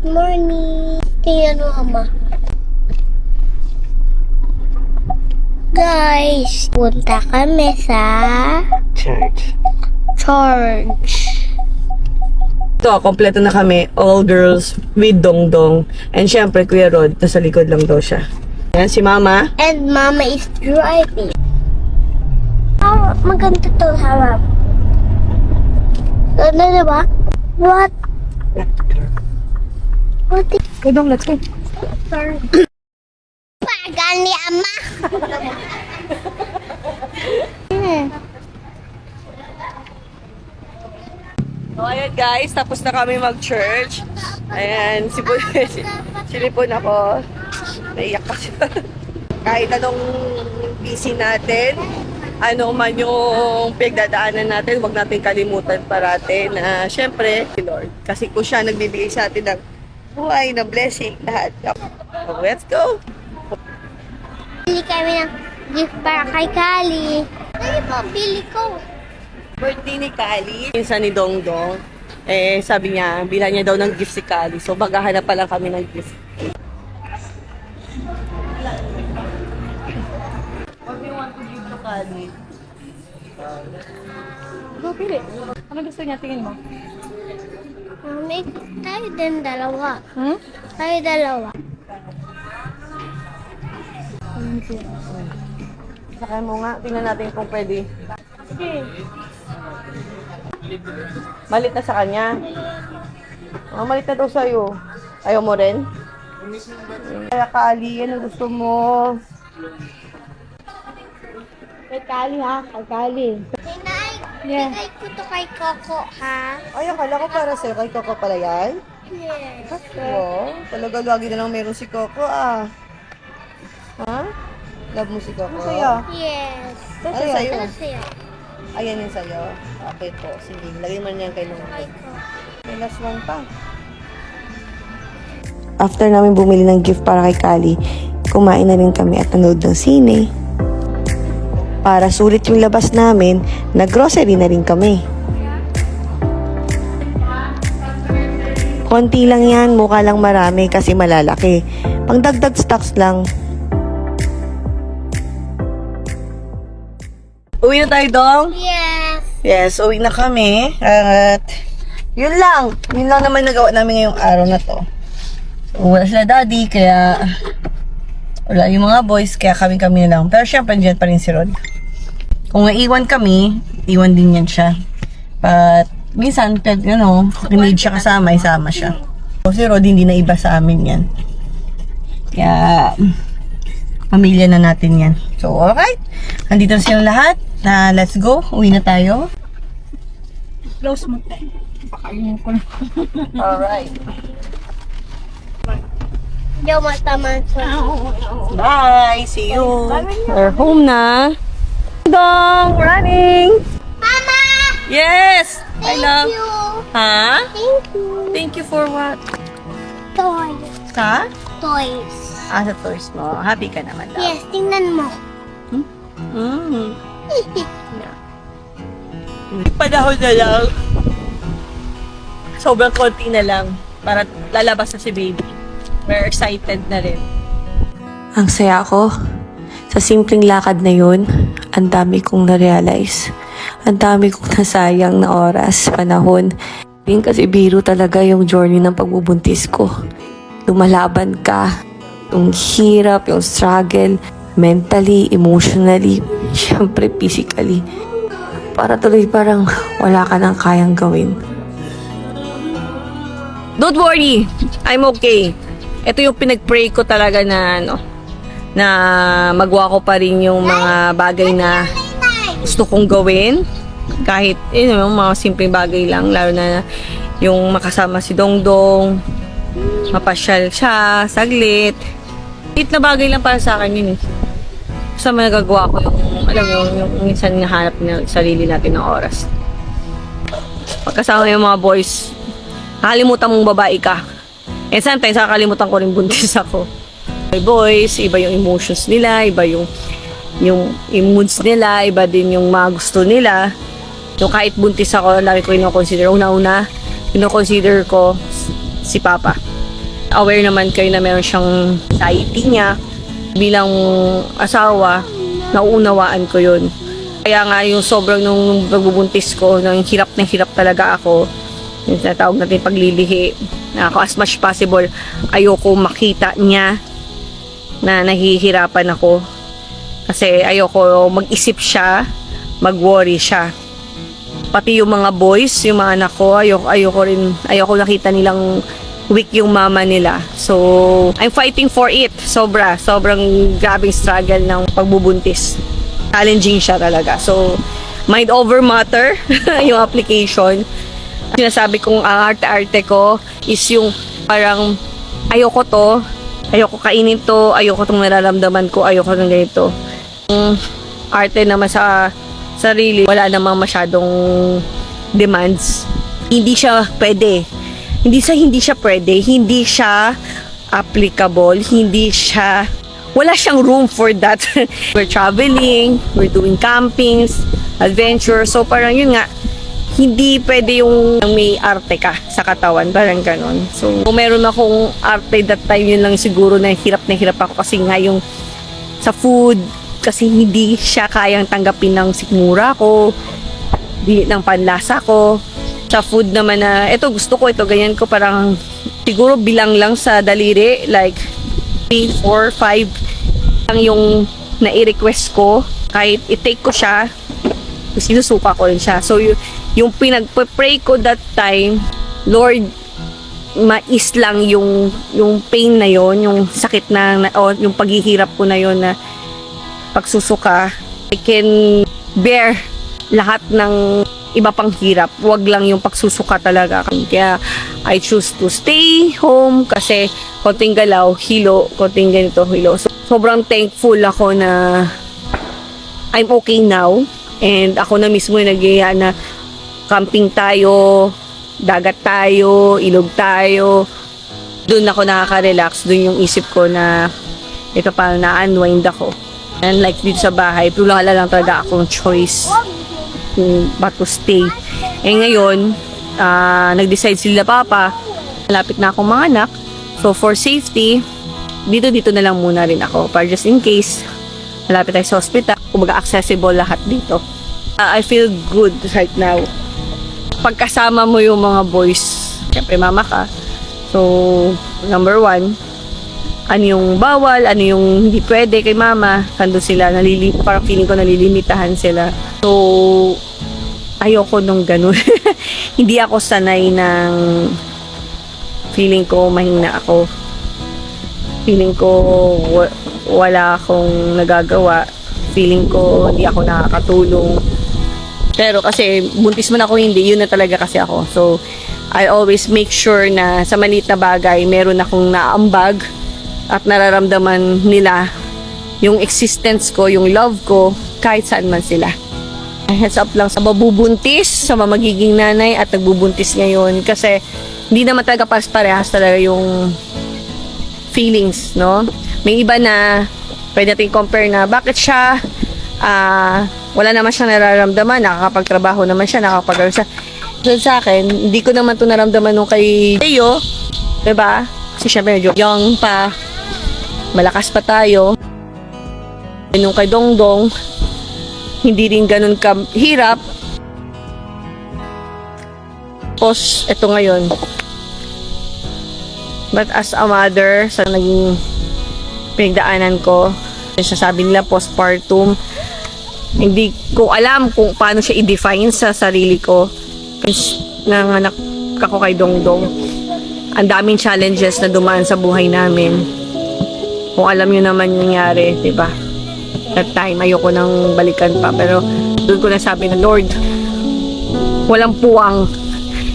Morning. Tingnan mo, Ama. Guys, punta kami sa Church. Ito, kompleto na kami. All girls with Dongdong. And syempre, Kuya Rod, nasa likod lang daw siya. Yan, si Mama. And Mama is driving. Oh, maganda to harap. Ano na ba? What? What is... Go Dong, let's go. Pagal ni Ama. So, ayan guys, tapos na kami mag-church. Ayan, silipon ako. Naiyak kasi. Kahit anong busy natin, ano man yung pinagdadaanan natin, huwag natin kalimutan parate na syempre, si Lord. Kasi kung siya nagbibigay sa atin ng buhay, ng blessing, lahat. So, let's go! Bili kami ng gift para kay Kali. Ano po, bili ko? Birthday ni Kali, minsan ni Dongdong, sabi niya, bilhan niya daw ng gift si Kali. So, maghahanap pa lang kami ng gift. What do you want to give to Kali? Go, pili. Ano gusto niya? Tingin mo? May tayo din dalawa. Hmm? Tayo dalawa. Sakay mo nga. Tingnan natin kung pwede. Okay. Malit na sa kanya. Oh, malit na daw sa'yo. Ayaw mo rin? Kaya Kali, ano gusto mo? Kay Kali ha, kay Kali. Nay, bigay ko to kay Coco ha. Ay, akala ko para sa'yo. Kay Coco pala yan? Yes. Wow, talaga lagi na lang meron si Coco ah. Ha? Love mo si Coco? Masaya. Yes. Ano sa'yo? Ano sa'yo? Ayan yung sa'yo. Okay po. Sige, lagay mo niyan kay Nung. May last one pa. After namin bumili ng gift para kay Kali, kumain na rin kami at nanood ng sine. Para sulit yung labas namin, nag-grocery na rin kami. Konti lang yan, mukha lang marami kasi malalaki. Pangdagdag stocks lang. Uwi na tayo, Dong? Yes. Yes, uwi na kami. At yun lang. Yun lang naman nagawa namin ngayong araw na to. So, wala sila daddy, kaya wala yung mga boys, kaya kami na lang. Pero syempre, dyan pa rin si Rod. Kung naiwan kami, iwan din yan siya. But, minsan, pag, need siya kasama, isama siya. So, si Rod, hindi na iba sa amin yan. Kaya, pamilya na natin yan. So, alright. Nandito na silang lahat. Let's go. Uwi na tayo. Close mo tayo. Pakainin ko na. Alright. Yo, mataman sa... Bye! See you! We're home na. Dong! Running! Mama! Yes! I Thank love... you. Ha? Thank you. Thank you for what? Toys. Sa? Toys. Sa toys mo. Happy ka naman daw. Yes, tingnan mo. Mm. Yeah. Panahon na lang. Sobrang konti na lang para lalabas na si baby. We're excited na rin. Ang saya ko. Sa simpleng lakad na yun, ang dami kong na-realize. Ang dami kong nasayang na oras, panahon. Hindi kasi biro talaga yung journey ng pagbubuntis ko. Lumalaban ka. Yung hirap, yung struggle. Mentally, emotionally, syempre physically. Para tuloy parang wala ka nang kayang gawin. Don't worry, I'm okay. Ito yung pinag-pray ko talaga na na magawa ko pa rin yung mga bagay na gusto kong gawin. Kahit yung mga simpleng bagay lang, lalo na yung makasama si Dongdong, mapasyal siya, saglit. Lit na bagay lang para sa akin yun eh. Basta nagagawa ko yung, alam mo, yung minsan nahanap ng sarili natin ng oras. Pagkasama yung mga boys, nakalimutan mong babae ka. And sometimes, nakakalimutan ko rin buntis ako. May boys, iba yung emotions nila, iba yung moods nila, iba din yung mga gusto nila. So kahit buntis ako, lagi ko ino-consider. Una-una, ino-consider ko si Papa. Aware naman kayo na meron siyang anxiety niya. Bilang asawa, nauunawaan ko yun. Kaya nga yung sobrang nung pagbubuntis ko, nang hirap na hirap talaga ako, yung tinatawag natin paglilihi, na ako as much possible, ayoko makita niya na nahihirapan ako. Kasi ayoko mag-isip siya, mag-worry siya. Pati yung mga boys, yung mga anak ko, ayoko nakita nilang weak yung mama nila. So, I'm fighting for it. Sobrang grabing struggle ng pagbubuntis. Challenging siya talaga. So, mind over matter yung application. Sinasabi kong ang arte-arte ko is yung parang ayoko kainin to, ayoko tong nararamdaman ko, ayoko ng ganito. Yung arte naman sa sarili, wala namang masyadong demands. Hindi siya pwede. Hindi siya applicable, wala siyang room for that. We're traveling, we're doing campings, adventure, so parang yun nga, hindi pwede yung may arte ka sa katawan, parang ganon. So, kung meron akong arte that time, yun lang siguro na hirap ako kasi nga yung sa food, kasi hindi siya kayang tanggapin ng sikmura ko, ng panlasa ko. Sa food naman na, ito gusto ko, ito ganyan ko, parang siguro bilang lang sa daliri, like 3, 4, 5 lang yung nai-request ko. Kahit i-take ko siya, sinusuka ko rin siya. So, yung pinag-pray ko that time, Lord, mais lang yung pain na yon, yung sakit na, o yung paghihirap ko na yon na pagsusuka. I can bear lahat ng iba pang hirap. Wag lang yung pagsusuka talaga. Kaya I choose to stay home kasi konting galaw, hilo, konting ganito, hilo. So, sobrang thankful ako na I'm okay now. And ako na mismo yung nag-iaya na camping tayo, dagat tayo, ilog tayo. Doon ako nakaka-relax. Doon yung isip ko na ito pa na-unwind ako. And like dito sa bahay, pero wala lang talaga akong choice kung ba't to stay. Eh ngayon, nag-decide sila Papa, malapit na akong mga anak. So for safety, dito na lang muna rin ako. Para just in case, malapit tayo sa hospital, kumbaga accessible lahat dito. I feel good right now. Pagkasama mo yung mga boys, siyempre mama ka. So, number 1, ano yung bawal, ano yung hindi pwede kay mama, kando sila, parang feeling ko nalilimitahan sila. So, ayoko nung ganun. Hindi ako sanay ng feeling ko mahina ako. Feeling ko wala akong nagagawa. Feeling ko hindi ako nakakatulong. Pero kasi buntis man ako hindi, yun na talaga kasi ako. So, I always make sure na sa maliit na bagay, meron akong naambag at nararamdaman nila yung existence ko, yung love ko, kahit saan man sila. Heads up lang sa mabubuntis, sa magiging nanay at nagbubuntis ngayon. Kasi hindi naman talaga parehas talaga yung feelings, no? May iba na pwede natin compare na bakit siya wala naman siyang nararamdaman, nakakapagtrabaho naman siya, nakakapag siya. So sa akin, hindi ko naman ito naramdaman nung kay Teo, diba? Kasi syempre medyo young pa, malakas pa tayo. Nung kay Dongdong, hindi rin ganun kahirap. Tapos, ito ngayon. But as a mother, sa naging pinagdaanan ko, sasabi nila postpartum, hindi ko alam kung paano siya i-define sa sarili ko. Nanganak ako kay Dongdong. Ang daming challenges na dumaan sa buhay namin. Kung alam nyo naman yung nangyari, diba? That time, ayoko nang balikan pa. Pero doon ko nasabi na, Lord, walang puwang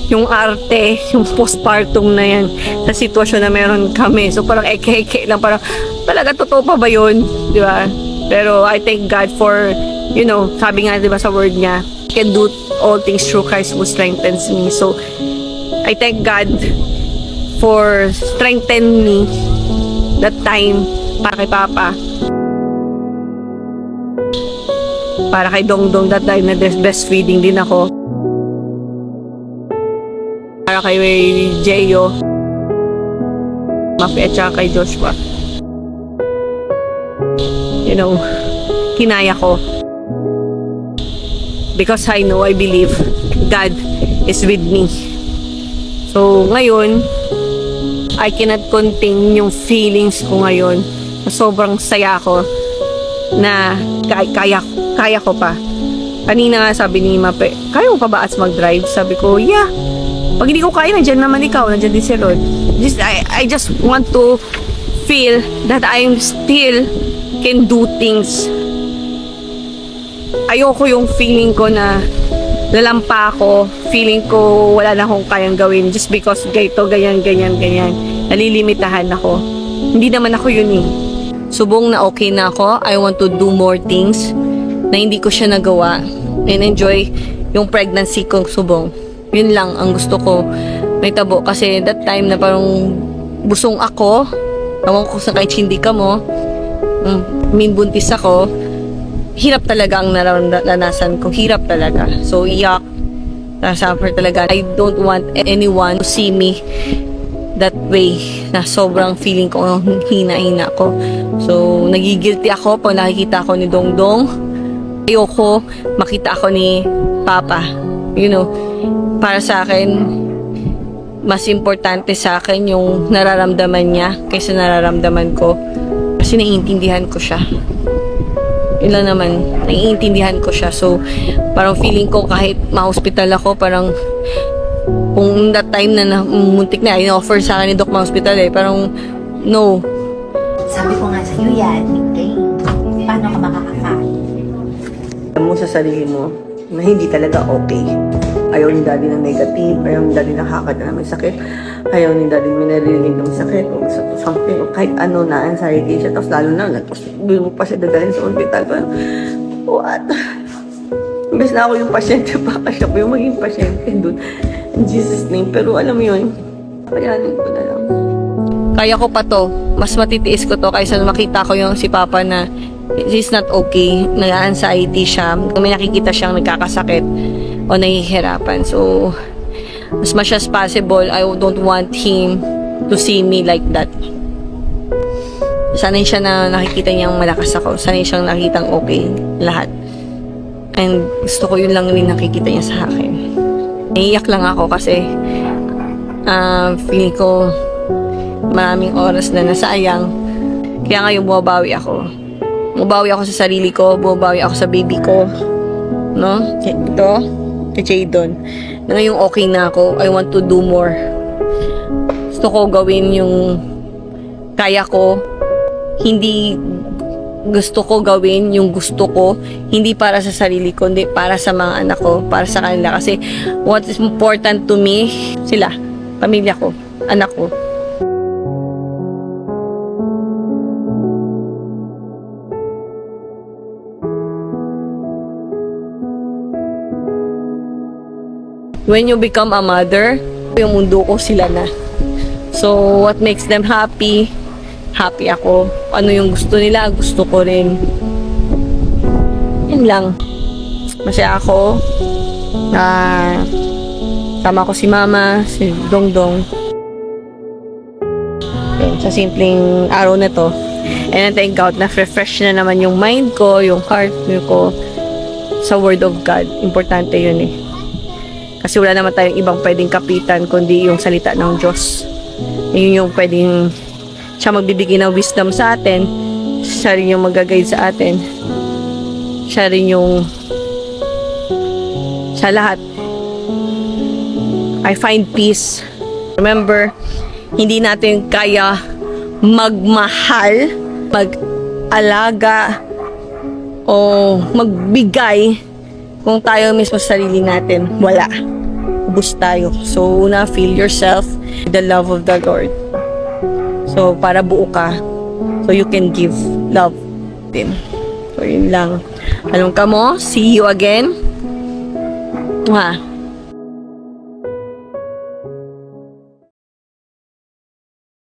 yung arte, yung postpartum na yan sa sitwasyon na meron kami. So parang eke-eke lang, parang talaga totoo pa ba yun? Diba? Pero I thank God for, you know, sabi nga diba sa word niya, I can do all things through Christ who strengthens me. So I thank God for strengthening me that time para kay Papa, para kay Dongdong that time na breastfeeding din ako, para kay Jeyo, Mafi at saka kay Joshua. You know, kinaya ko. Because I know, I believe God is with me. So, ngayon, I cannot contain yung feelings ko ngayon. Sobrang saya ko na kaya ko pa. Kanina nga sabi ni Mape, kaya mo pa ba as mag-drive? Sabi ko, yeah. Pag hindi ko kaya, nandyan naman ikaw, nandyan din si Rod. I just want to feel that I'm still can do things. Ayoko yung feeling ko na lalampa ako, feeling ko wala na akong kayang gawin just because ganyan. Nalilimitahan ako. Hindi naman ako yun eh. Subong na okay na ako. I want to do more things na hindi ko siya nagawa and enjoy yung pregnancy kong subong. Yun lang ang gusto ko may tabo kasi that time na parang busong ako. Ewan ko sa kahit hindi ka mo. Buntis ako. Hirap talaga ang naranasan ko. Hirap talaga. So, iyak. Nasuffer talaga. I don't want anyone to see me that way. Na sobrang feeling ko hina-hina ko. So, nagigilty ako pag nakikita ko ni Dongdong. Ayoko makita ako ni Papa. You know, para sa akin, mas importante sa akin yung nararamdaman niya kaysa nararamdaman ko. Kasi naiintindihan ko siya. Yun lang naman, naiintindihan ko siya. So, parang feeling ko kahit ma-hospital ako, parang kung that time na muntik na, in-offer sa akin ni Doc ma-hospital eh, parang no. Sabi ko nga sa iyo yan, okay? Paano ka makakakain? Alam mo sa sarili mo na hindi talaga okay. Ayaw ni daddy ng negative, ayaw ni daddy nakakata na may sakit, ayaw ni daddy may naririnig ng sakit, o something, o kahit ano na, anxiety siya, tapos lalo na, tapos doon mo pa siya dadalhin sa hospital, parang, what? Imbes na ako yung pasyente, baka siya po yung maging pasyente doon. In Jesus' name, pero alam mo yun, kayanin ko na lang. Kaya ko pa to, mas matitiis ko to kaysa makita ko yung si Papa na he's not okay, nag-anxiety siya, may nakikita siyang nagkakasakit o nahihirapan. So, as much as possible, I don't want him to see me like that. Sanay siya na nakikita niyang malakas ako. Sanay siyang nakitang okay lahat. And gusto ko yun lang rin nakikita niya sa akin. Naiiyak lang ako kasi feeling ko maraming oras na nasayang. Kaya ngayon bumabawi ako. Bumabawi ako sa sarili ko. Bumabawi ako sa baby ko. No? Ito. Kay Jadon. Na ngayong okay na ako. I want to do more. Gusto ko gawin yung kaya ko. Hindi gusto ko gawin yung gusto ko. Hindi para sa sarili ko. Hindi para sa mga anak ko. Para sa kanila. Kasi what is important to me, sila. Pamilya ko. Anak ko. When you become a mother, yung mundo ko sila na. So, what makes them happy? Happy ako. Ano yung gusto nila, gusto ko rin. Yan lang. Masaya ako na tama ko si Mama, si Dongdong. Yan, sa simpleng araw na to. And I thank God na refresh na naman yung mind ko, yung heart ko sa Word of God. Importante yun eh. Kasi wala naman tayong ibang pwedeng kapitan kundi yung salita ng Diyos. Yun yung pwedeng siya magbibigay ng wisdom sa atin. Siya rin yung mag-guide sa atin. Siya rin yung sa lahat. I find peace. Remember, hindi natin kaya magmahal, mag-alaga, o magbigay kung tayo mismo sa sarili natin. Wala. Ubus tayo. So, una, feel yourself the love of the Lord. So, para buo ka. So, you can give love din. So, yun lang. Alam ka mo, see you again. Mwah.